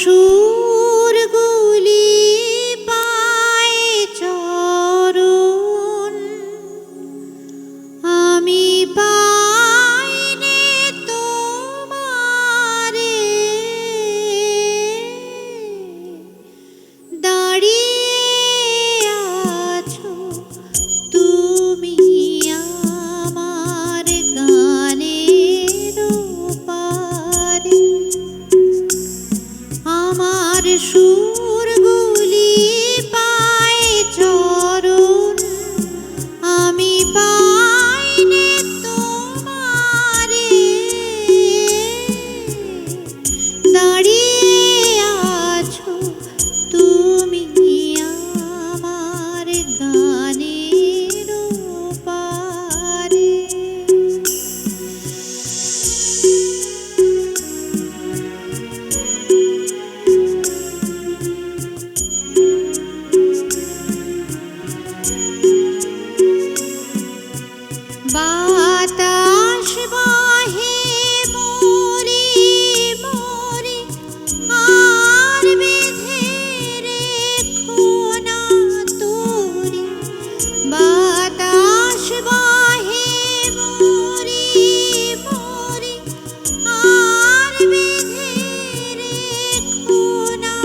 সুরগুলি পায়ে চরণ, আমি পাইনে তোমারে, দাঁড়িয়ে আছো তুমি আমার গানের পারে। আমার সুরগুলি পায়ে চরণ, আমি পাইনে তোমারে, দাঁড়িয়ে আছো তুমি আমার গানের পারে। বাতাস বহে মোরে মোরে, আর বেঁধে রেখো না তোরে। বাতাস বহে মোরে মোরে, আর বেঁধে রেখো না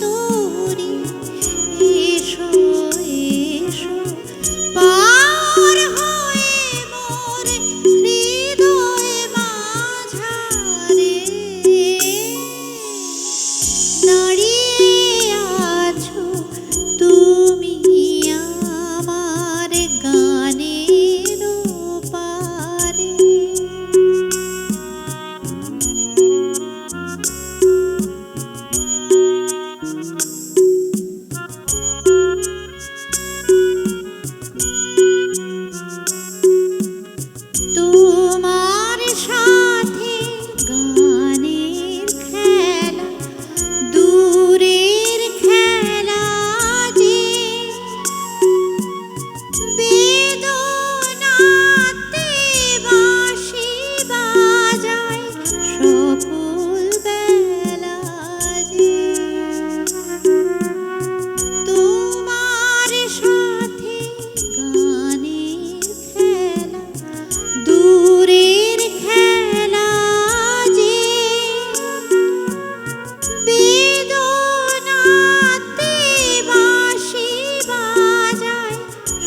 তোরে। এসো এসো পার হয়ে মোর হৃদয় মাঝারে, দাঁড়িয়ে আছো তুমি আমার গানের পারে। তোমার সাথে গানের খেলা, দূরের খেলা যে, বেদনাতে বাঁশি বাজায় সকল বেলা যে। তোমার সাথে গানের খেলা, দূরের খেলা যে, বেদনাতে বাঁশি বাজায়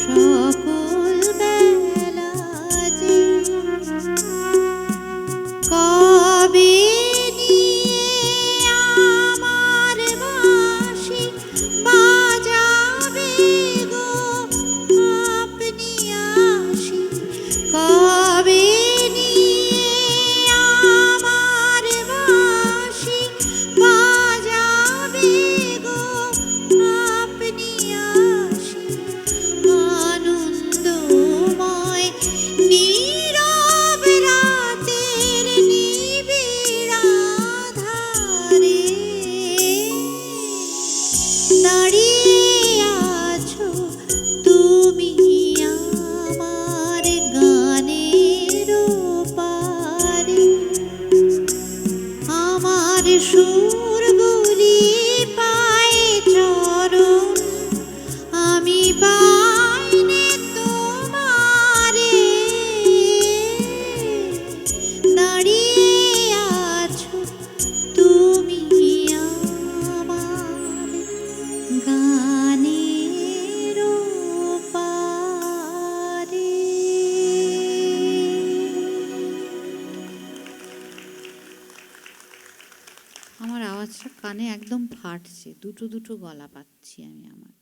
সকল বেলা যে। কবে নিয়ে আমার বাঁশি বাজাবে গো আপনি আসি, কবে নিয়ে আমার বাঁশি বাজাবে গো আপনি আসি। আনন্দময় নীরব রাতের নিবিড় আঁধারে, দাঁড়িয়ে আছো তুমি আমার গানের পারে। আমার সুরগুলি পায়ে চরণ, আমি পাইনে তোমারে, দাঁড়িয়ে আছো তুমি আমার গানের পারে। আমার আওয়াজটা কানে একদম ফাটছে, দুটো দুটো গলা পাচ্ছি আমি আমার।